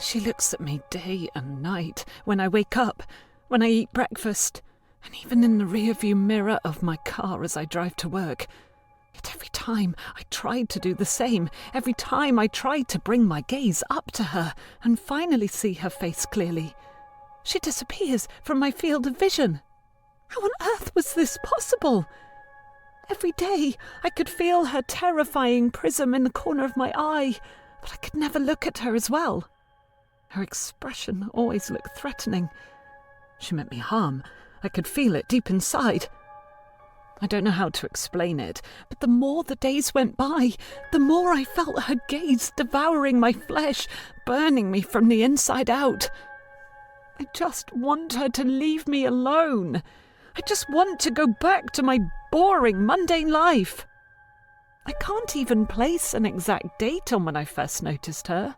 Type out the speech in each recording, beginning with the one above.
She looks at me day and night, when I wake up, when I eat breakfast, and even in the rearview mirror of my car as I drive to work. Yet every time I tried to do the same, every time I tried to bring my gaze up to her and finally see her face clearly, she disappears from my field of vision. How on earth was this possible? Every day I could feel her terrifying prism in the corner of my eye, but I could never look at her as well. Her expression always looked threatening. She meant me harm. I could feel it deep inside. I don't know how to explain it, but the more the days went by, the more I felt her gaze devouring my flesh, burning me from the inside out. I just want her to leave me alone. I just want to go back to my boring, mundane life. I can't even place an exact date on when I first noticed her.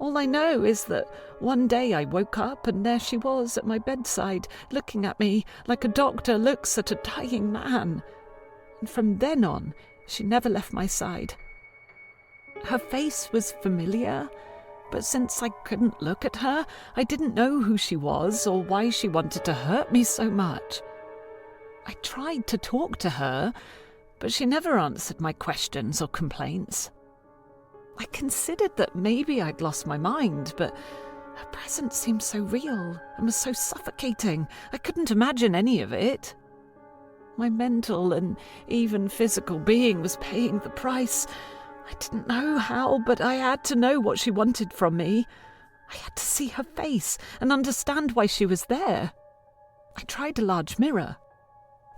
All I know is that one day I woke up and there she was at my bedside, looking at me like a doctor looks at a dying man. And from then on, she never left my side. Her face was familiar, but since I couldn't look at her, I didn't know who she was or why she wanted to hurt me so much. I tried to talk to her, but she never answered my questions or complaints. I considered that maybe I'd lost my mind, but her presence seemed so real and was so suffocating, I couldn't imagine any of it. My mental and even physical being was paying the price. I didn't know how, but I had to know what she wanted from me. I had to see her face and understand why she was there. I tried a large mirror,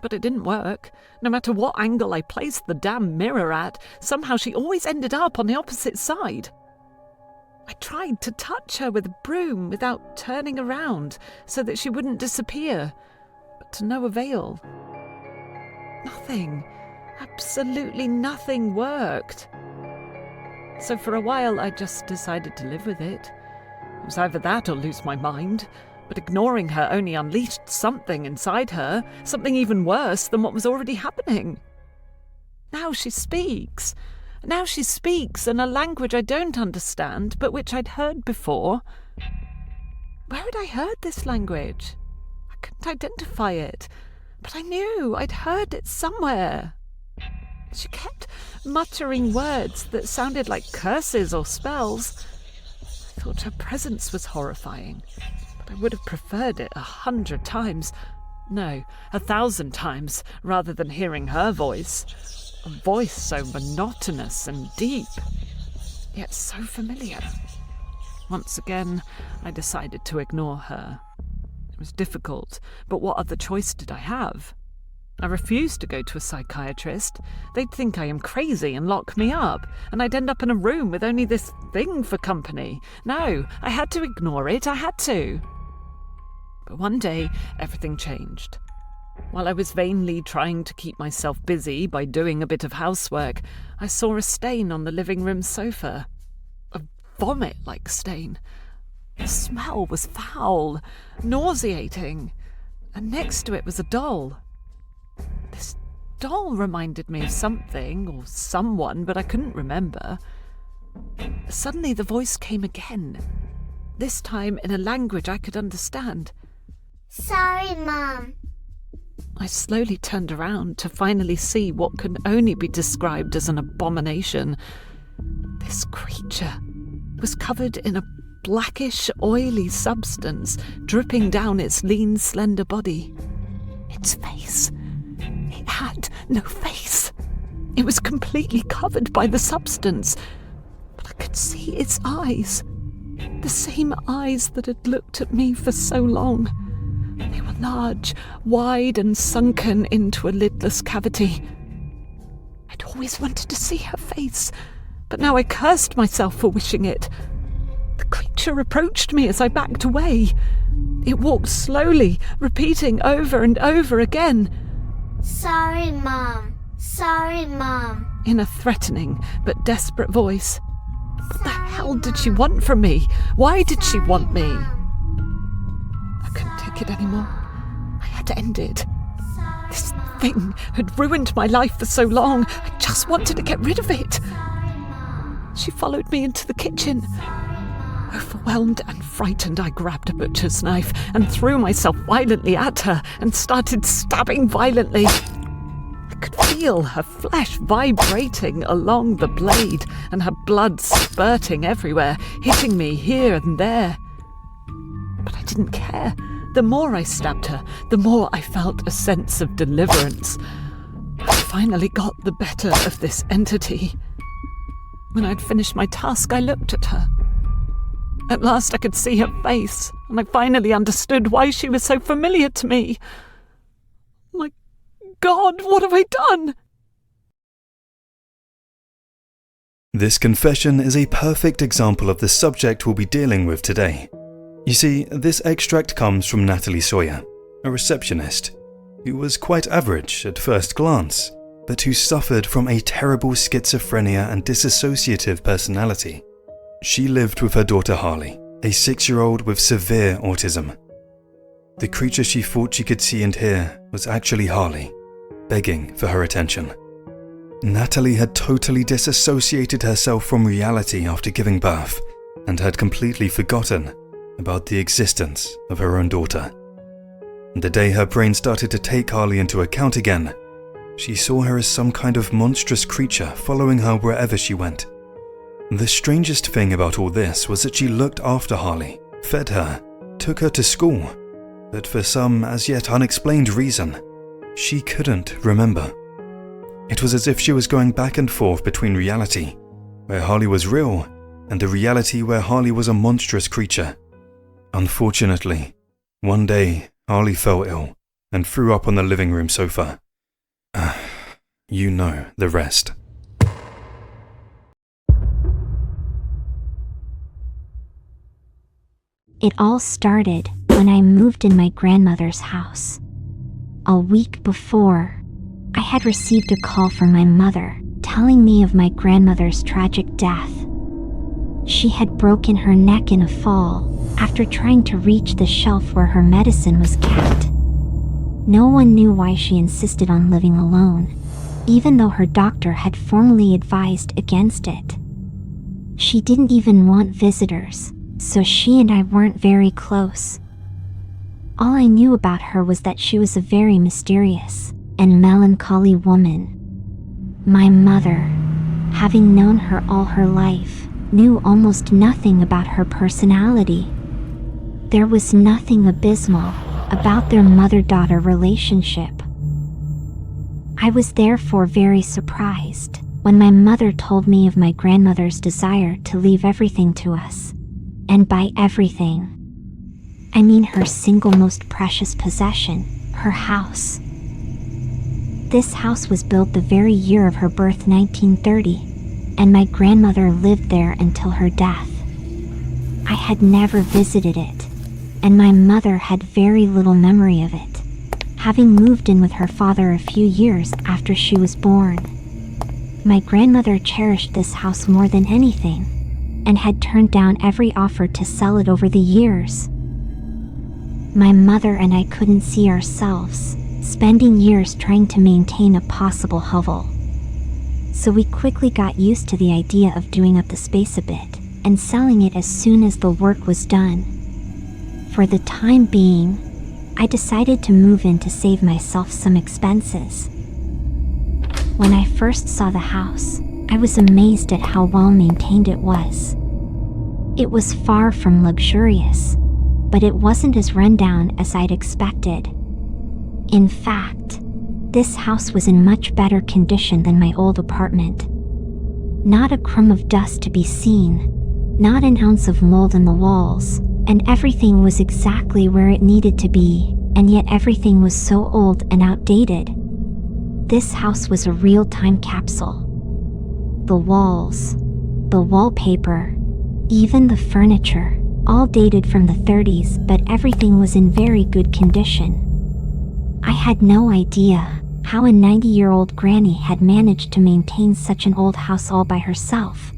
but it didn't work. No matter what angle I placed the damn mirror at, somehow she always ended up on the opposite side. I tried to touch her with a broom without turning around so that she wouldn't disappear, but to no avail. Nothing, absolutely nothing worked. So for a while I just decided to live with it. It was either that or lose my mind. But ignoring her only unleashed something inside her, something even worse than what was already happening. Now she speaks in a language I don't understand, but which I'd heard before. Where had I heard this language? I couldn't identify it, but I knew I'd heard it somewhere. She kept muttering words that sounded like curses or spells. I thought her presence was horrifying. I would have preferred it 100 times, no, 1,000 times, rather than hearing her voice. A voice so monotonous and deep, yet so familiar. Once again, I decided to ignore her. It was difficult, but what other choice did I have? I refused to go to a psychiatrist. They'd think I am crazy and lock me up, and I'd end up in a room with only this thing for company. No, I had to ignore it, I had to. But one day, everything changed. While I was vainly trying to keep myself busy by doing a bit of housework, I saw a stain on the living room sofa. A vomit-like stain. The smell was foul, nauseating, and next to it was a doll. This doll reminded me of something or someone, but I couldn't remember. Suddenly the voice came again, this time in a language I could understand. Sorry, Mom. I slowly turned around to finally see what can only be described as an abomination. This creature was covered in a blackish, oily substance dripping down its lean, slender body. Its face. It had no face. It was completely covered by the substance, but I could see its eyes. The same eyes that had looked at me for so long. They were large, wide, and sunken into a lidless cavity. I'd always wanted to see her face, but now I cursed myself for wishing it. The creature approached me as I backed away. It walked slowly, repeating over and over again, Sorry, Mom. Sorry, Mom. in a threatening but desperate voice. What the hell did she want from me? Why did she want me? I couldn't take it anymore. I had to end it. This thing had ruined my life for so long. I just wanted to get rid of it. She followed me into the kitchen, Overwhelmed and frightened, I grabbed a butcher's knife and threw myself violently at her and started stabbing violently. I could feel her flesh vibrating along the blade and her blood spurting everywhere, hitting me here and there. But I didn't care. The more I stabbed her, the more I felt a sense of deliverance. I finally got the better of this entity. When I'd finished my task, I looked at her. At last I could see her face, and I finally understood why she was so familiar to me. My God, what have I done? This confession is a perfect example of the subject we'll be dealing with today. You see, this extract comes from Natalie Sawyer, a receptionist, who was quite average at first glance, but who suffered from a terrible schizophrenia and dissociative personality. She lived with her daughter Harley, a 6-year-old with severe autism. The creature she thought she could see and hear was actually Harley, begging for her attention. Natalie had totally disassociated herself from reality after giving birth and had completely forgotten about the existence of her own daughter. The day her brain started to take Harley into account again, she saw her as some kind of monstrous creature following her wherever she went. The strangest thing about all this was that she looked after Harley, fed her, took her to school, but for some as yet unexplained reason, she couldn't remember. It was as if she was going back and forth between reality, where Harley was real, and the reality where Harley was a monstrous creature. Unfortunately, one day Harley fell ill and threw up on the living room sofa. You know the rest. It all started when I moved in my grandmother's house. A week before, I had received a call from my mother telling me of my grandmother's tragic death. She had broken her neck in a fall after trying to reach the shelf where her medicine was kept. No one knew why she insisted on living alone, even though her doctor had formally advised against it. She didn't even want visitors, so she and I weren't very close. All I knew about her was that she was a very mysterious and melancholy woman. My mother, having known her all her life, knew almost nothing about her personality. There was nothing abysmal about their mother-daughter relationship. I was therefore very surprised when my mother told me of my grandmother's desire to leave everything to us. And by everything, I mean her single most precious possession, her house. This house was built the very year of her birth, 1930, and my grandmother lived there until her death. I had never visited it, and my mother had very little memory of it, having moved in with her father a few years after she was born. My grandmother cherished this house more than anything, and had turned down every offer to sell it over the years. My mother and I couldn't see ourselves spending years trying to maintain a possible hovel. So we quickly got used to the idea of doing up the space a bit and selling it as soon as the work was done. For the time being, I decided to move in to save myself some expenses. When I first saw the house, I was amazed at how well maintained it was. It was far from luxurious, but it wasn't as rundown as I'd expected. In fact, this house was in much better condition than my old apartment. Not a crumb of dust to be seen, not an ounce of mold in the walls, and everything was exactly where it needed to be, and yet everything was so old and outdated. This house was a real time capsule. The walls, the wallpaper, even the furniture, all dated from the 30s, but everything was in very good condition. I had no idea how a 90-year-old granny had managed to maintain such an old house all by herself,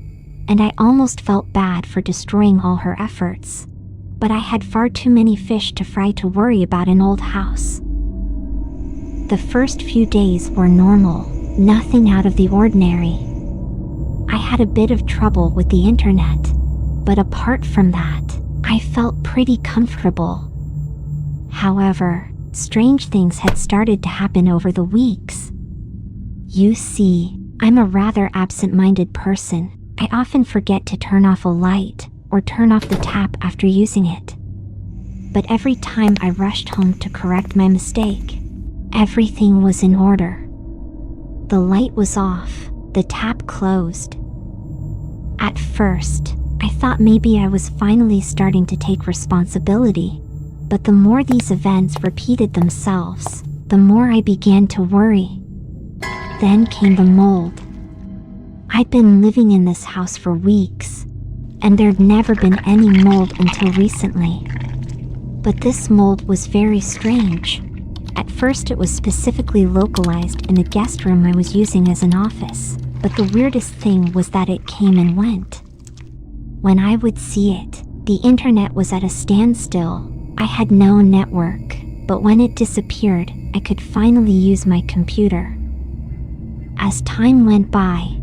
and I almost felt bad for destroying all her efforts. But I had far too many fish to fry to worry about an old house. The first few days were normal, nothing out of the ordinary. I had a bit of trouble with the internet, but apart from that, I felt pretty comfortable. However, strange things had started to happen over the weeks. You see, I'm a rather absent-minded person. I often forget to turn off a light or turn off the tap after using it. But every time I rushed home to correct my mistake, everything was in order. The light was off, the tap closed. At first, I thought maybe I was finally starting to take responsibility, but the more these events repeated themselves, the more I began to worry. Then came the mold. I'd been living in this house for weeks, and there'd never been any mold until recently. But this mold was very strange. At first it was specifically localized in a guest room I was using as an office, but the weirdest thing was that it came and went. When I would see it, the internet was at a standstill. I had no network, but when it disappeared, I could finally use my computer. As time went by,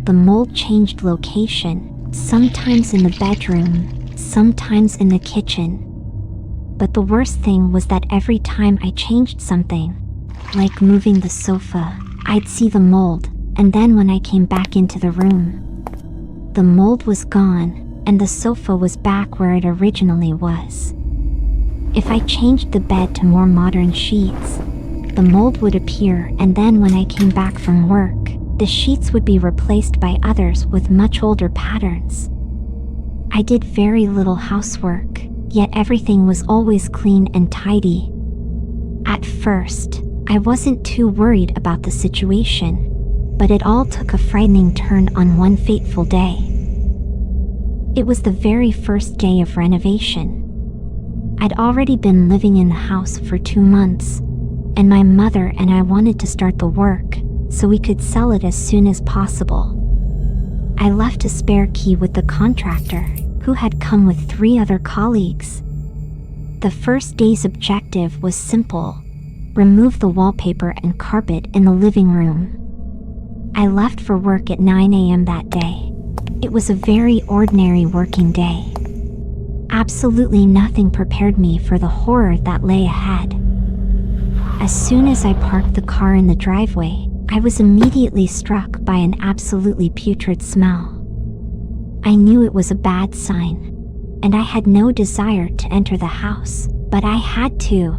the mold changed location, sometimes in the bedroom, sometimes in the kitchen. But the worst thing was that every time I changed something, like moving the sofa, I'd see the mold, and then when I came back into the room, the mold was gone, and the sofa was back where it originally was. If I changed the bed to more modern sheets, the mold would appear, and then when I came back from work, the sheets would be replaced by others with much older patterns. I did very little housework, yet everything was always clean and tidy. At first, I wasn't too worried about the situation, but it all took a frightening turn on one fateful day. It was the very first day of renovation. I'd already been living in the house for 2 months, and my mother and I wanted to start the work so we could sell it as soon as possible. I left a spare key with the contractor, who had come with 3 other colleagues. The first day's objective was simple: remove the wallpaper and carpet in the living room. I left for work at 9 a.m. that day. It was a very ordinary working day. Absolutely nothing prepared me for the horror that lay ahead. As soon as I parked the car in the driveway, I was immediately struck by an absolutely putrid smell. I knew it was a bad sign, and I had no desire to enter the house, but I had to.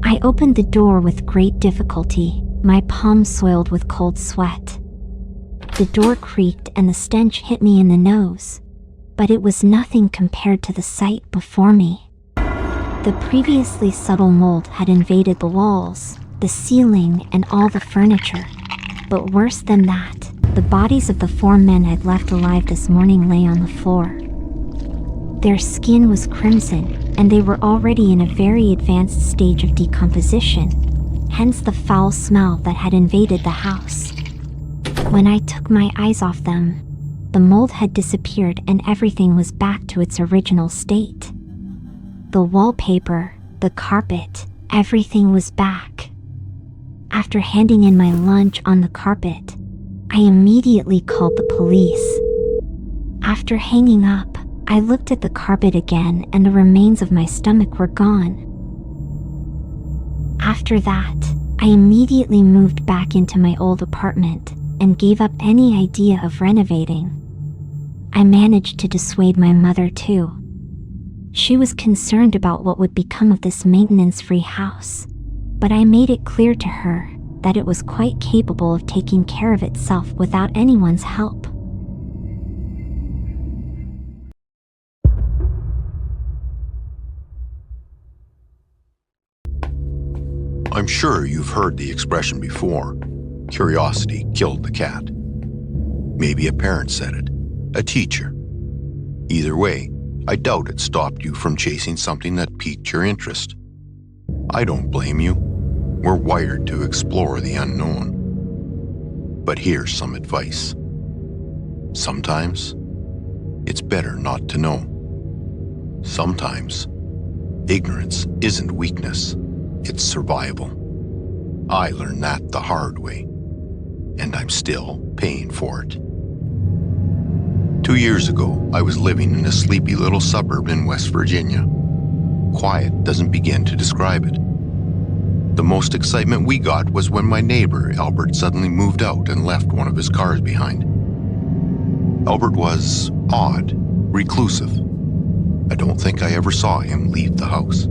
I opened the door with great difficulty, my palms soiled with cold sweat. The door creaked and the stench hit me in the nose, but it was nothing compared to the sight before me. The previously subtle mold had invaded the walls, the ceiling, and all the furniture. But worse than that, the bodies of the 4 men I'd left alive this morning lay on the floor. Their skin was crimson, and they were already in a very advanced stage of decomposition, hence the foul smell that had invaded the house. When I took my eyes off them, the mold had disappeared and everything was back to its original state. The wallpaper, the carpet, everything was back. After handing in my lunch on the carpet, I immediately called the police. After hanging up, I looked at the carpet again and the remains of my stomach were gone. After that, I immediately moved back into my old apartment and gave up any idea of renovating. I managed to dissuade my mother too. She was concerned about what would become of this maintenance-free house, but I made it clear to her that it was quite capable of taking care of itself without anyone's help. I'm sure you've heard the expression before, curiosity killed the cat. Maybe a parent said it, a teacher. Either way, I doubt it stopped you from chasing something that piqued your interest. I don't blame you. We're wired to explore the unknown. But here's some advice. Sometimes, it's better not to know. Sometimes, ignorance isn't weakness, it's survival. I learned that the hard way, and I'm still paying for it. 2 years ago, I was living in a sleepy little suburb in West Virginia. Quiet doesn't begin to describe it. The most excitement we got was when my neighbor, Albert, suddenly moved out and left one of his cars behind. Albert was odd, reclusive. I don't think I ever saw him leave the house.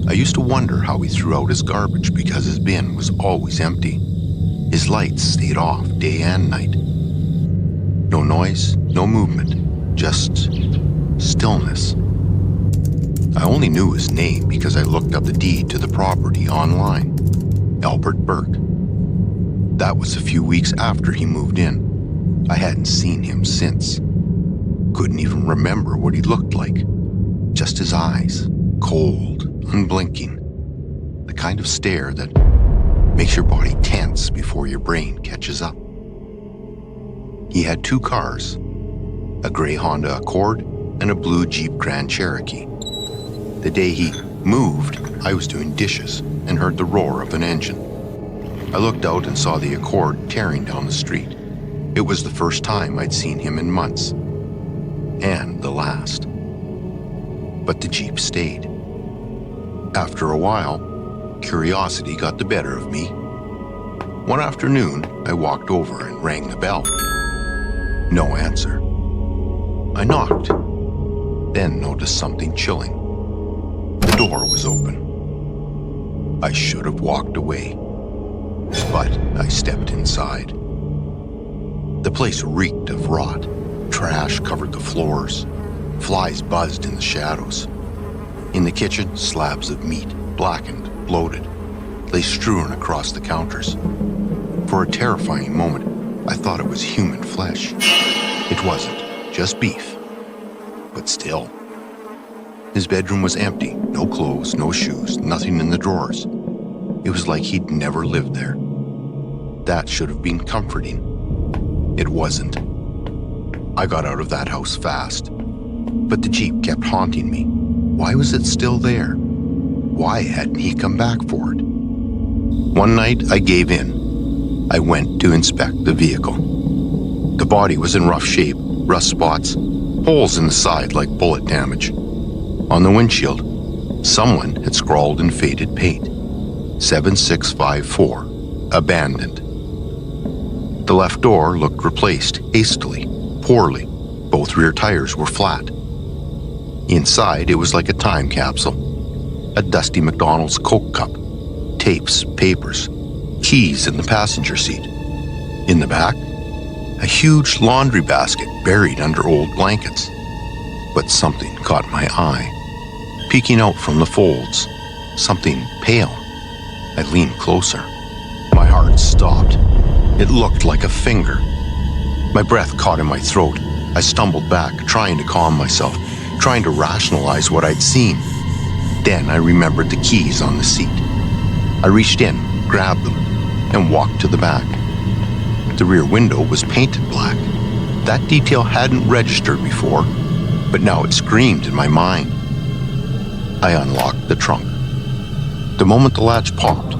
I used to wonder how he threw out his garbage because his bin was always empty. His lights stayed off day and night. No noise, no movement, just stillness. I only knew his name because I looked up the deed to the property online. Albert Burke. That was a few weeks after he moved in. I hadn't seen him since. Couldn't even remember what he looked like. Just his eyes, cold, unblinking. The kind of stare that makes your body tense before your brain catches up. He had 2 cars, a gray Honda Accord and a blue Jeep Grand Cherokee. The day he moved, I was doing dishes and heard the roar of an engine. I looked out and saw the Accord tearing down the street. It was the first time I'd seen him in months, and the last. But the Jeep stayed. After a while, curiosity got the better of me. One afternoon, I walked over and rang the bell. No answer. I knocked, then noticed something chilling. The door was open. I should have walked away, but I stepped inside. The place reeked of rot. Trash covered the floors. Flies buzzed in the shadows. In the kitchen, slabs of meat, blackened, bloated, lay strewn across the counters. For a terrifying moment, I thought it was human flesh. It wasn't, just beef. But still. His bedroom was empty, no clothes, no shoes, nothing in the drawers. It was like he'd never lived there. That should have been comforting. It wasn't. I got out of that house fast. But the Jeep kept haunting me. Why was it still there? Why hadn't he come back for it? One night, I gave in. I went to inspect the vehicle. The body was in rough shape, rust spots, holes in the side like bullet damage. On the windshield, someone had scrawled in faded paint, 7654, abandoned. The left door looked replaced, hastily, poorly. Both rear tires were flat. Inside, it was like a time capsule. A dusty McDonald's Coke cup, tapes, papers, keys in the passenger seat. In the back, a huge laundry basket buried under old blankets. But something caught my eye. Peeking out from the folds, something pale. I leaned closer. My heart stopped. It looked like a finger. My breath caught in my throat. I stumbled back, trying to calm myself, trying to rationalize what I'd seen. Then I remembered the keys on the seat. I reached in, grabbed them, and walked to the back. The rear window was painted black. That detail hadn't registered before, but now it screamed in my mind. I unlocked the trunk. The moment the latch popped,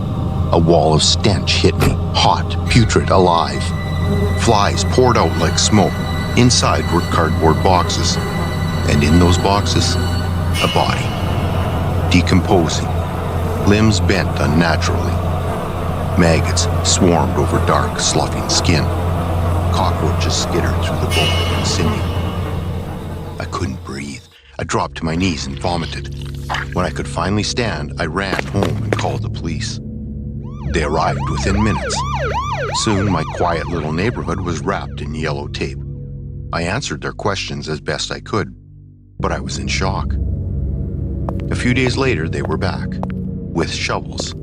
a wall of stench hit me, hot, putrid, alive. Flies poured out like smoke. Inside were cardboard boxes, and in those boxes, a body, decomposing, limbs bent unnaturally. Maggots swarmed over dark, sloughing skin. Cockroaches skittered through the bone and sinew. I couldn't breathe. I dropped to my knees and vomited. When I could finally stand, I ran home and called the police. They arrived within minutes. Soon, my quiet little neighborhood was wrapped in yellow tape. I answered their questions as best I could, but I was in shock. A few days later, they were back, with shovels.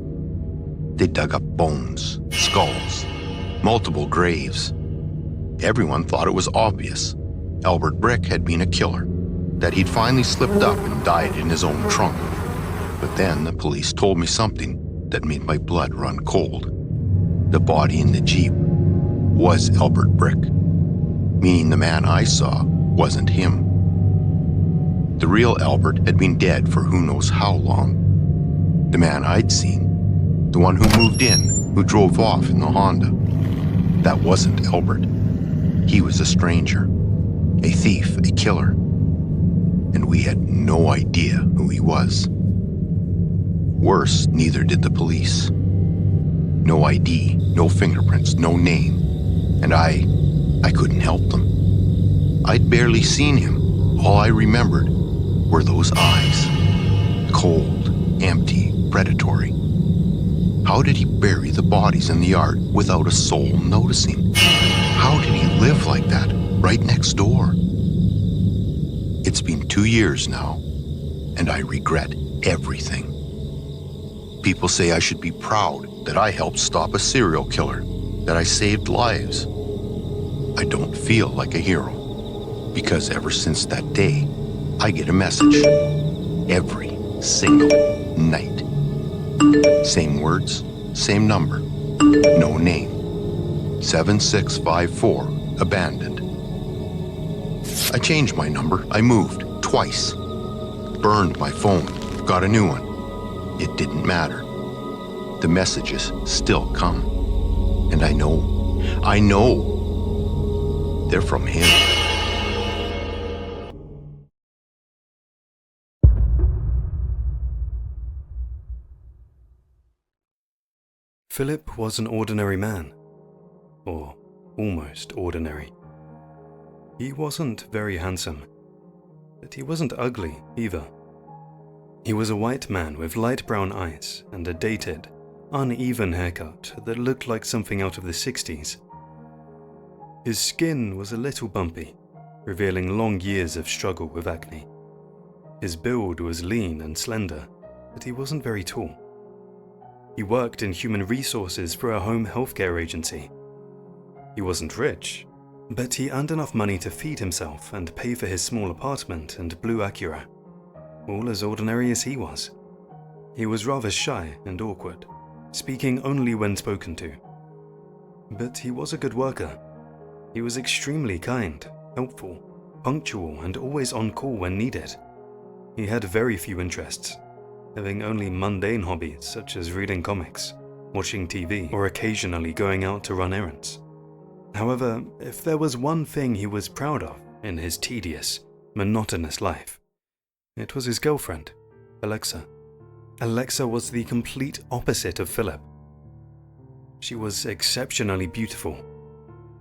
They dug up bones, skulls, multiple graves. Everyone thought it was obvious. Albert Brick had been a killer, that he'd finally slipped up and died in his own trunk. But then the police told me something that made my blood run cold. The body in the Jeep was Albert Brick, meaning the man I saw wasn't him. The real Albert had been dead for who knows how long. The man I'd seen, the one who moved in, who drove off in the Honda, that wasn't Albert. He was a stranger. a thief, a killer, and we had no idea who he was. Worse, neither did the police. No ID, no fingerprints, no name, and I couldn't help them. I'd barely seen him. All I remembered were those eyes. Cold, empty, predatory. How did he bury the bodies in the yard without a soul noticing? How did he live like that, right next door? It's been 2 years now, and I regret everything. People say I should be proud that I helped stop a serial killer, that I saved lives. I don't feel like a hero, because ever since that day, I get a message. Every single night. Same words, same number, no name. 7654, abandoned. I changed my number, I moved, twice. Burned my phone, got a new one. It didn't matter. The messages still come. And I know, they're from him. Philip was an ordinary man, or almost ordinary. He wasn't very handsome, but he wasn't ugly either. He was a white man with light brown eyes and a dated, uneven haircut that looked like something out of the 60s. His skin was a little bumpy, revealing long years of struggle with acne. His build was lean and slender, but he wasn't very tall. He worked in human resources for a home healthcare agency. He wasn't rich, but he earned enough money to feed himself and pay for his small apartment and blue Acura, all as ordinary as he was. He was rather shy and awkward, speaking only when spoken to. But he was a good worker. He was extremely kind, helpful, punctual, and always on call when needed. He had very few interests, having only mundane hobbies such as reading comics, watching TV, or occasionally going out to run errands. However, if there was one thing he was proud of in his tedious, monotonous life, it was his girlfriend, Alexa. Alexa was the complete opposite of Philip. She was exceptionally beautiful.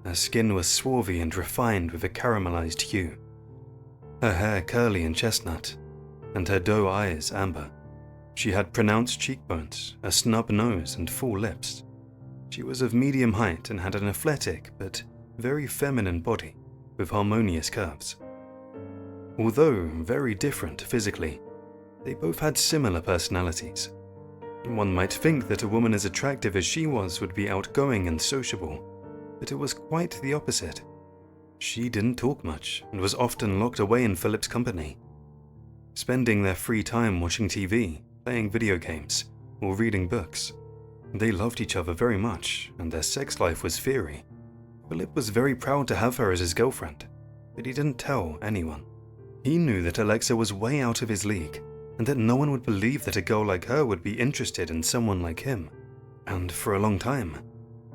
Her skin was swarthy and refined with a caramelized hue. Her hair curly and chestnut, and her doe eyes amber. She had pronounced cheekbones, a snub nose, and full lips. She was of medium height and had an athletic but very feminine body with harmonious curves. Although very different physically, they both had similar personalities. One might think that a woman as attractive as she was would be outgoing and sociable, but it was quite the opposite. She didn't talk much and was often locked away in Philip's company, spending their free time watching TV, playing video games, or reading books. They loved each other very much, and their sex life was fiery. Philip was very proud to have her as his girlfriend, but he didn't tell anyone. He knew that Alexa was way out of his league, and that no one would believe that a girl like her would be interested in someone like him. And for a long time,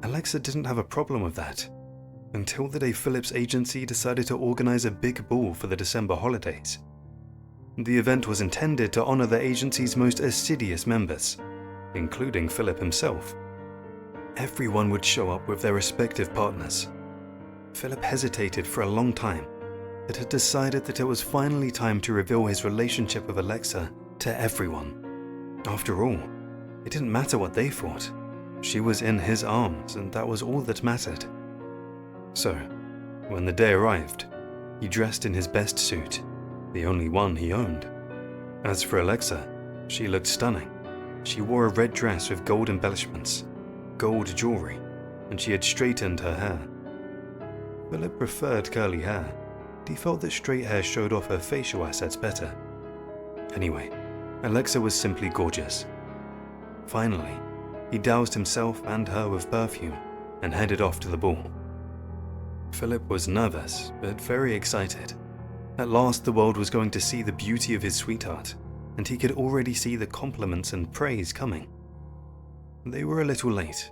Alexa didn't have a problem with that, until the day Philip's agency decided to organize a big ball for the December holidays. The event was intended to honor the agency's most assiduous members, including Philip himself. Everyone would show up with their respective partners. Philip hesitated for a long time, but had decided that it was finally time to reveal his relationship with Alexa to everyone. After all, it didn't matter what they thought. She was in his arms, and that was all that mattered. So, when the day arrived, he dressed in his best suit, the only one he owned. As for Alexa, she looked stunning. She wore a red dress with gold embellishments, gold jewelry, and she had straightened her hair. Philip preferred curly hair, but he felt that straight hair showed off her facial assets better. Anyway, Alexa was simply gorgeous. Finally, he doused himself and her with perfume and headed off to the ball. Philip was nervous, but very excited. At last the world was going to see the beauty of his sweetheart, and he could already see the compliments and praise coming. They were a little late,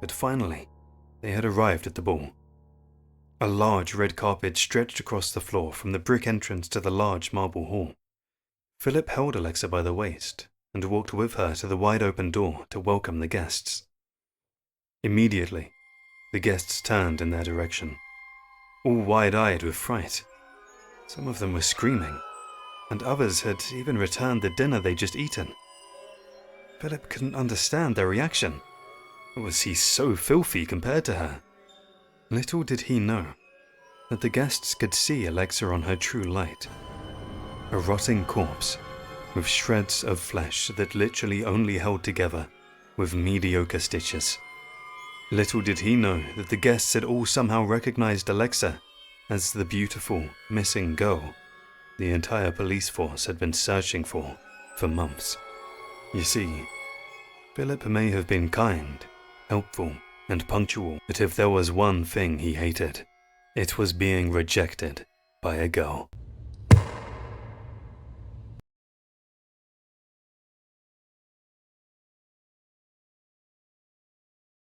but finally, they had arrived at the ball. A large red carpet stretched across the floor from the brick entrance to the large marble hall. Philip held Alexa by the waist and walked with her to the wide-open door to welcome the guests. Immediately, the guests turned in their direction, all wide-eyed with fright. Some of them were screaming, and others had even returned the dinner they'd just eaten. Philip couldn't understand their reaction. Was he so filthy compared to her? Little did he know that the guests could see Alexa on her true light. A rotting corpse with shreds of flesh that literally only held together with mediocre stitches. Little did he know that the guests had all somehow recognized Alexa as the beautiful, missing girl the entire police force had been searching for months. You see, Philip may have been kind, helpful, and punctual, but if there was one thing he hated, it was being rejected by a girl.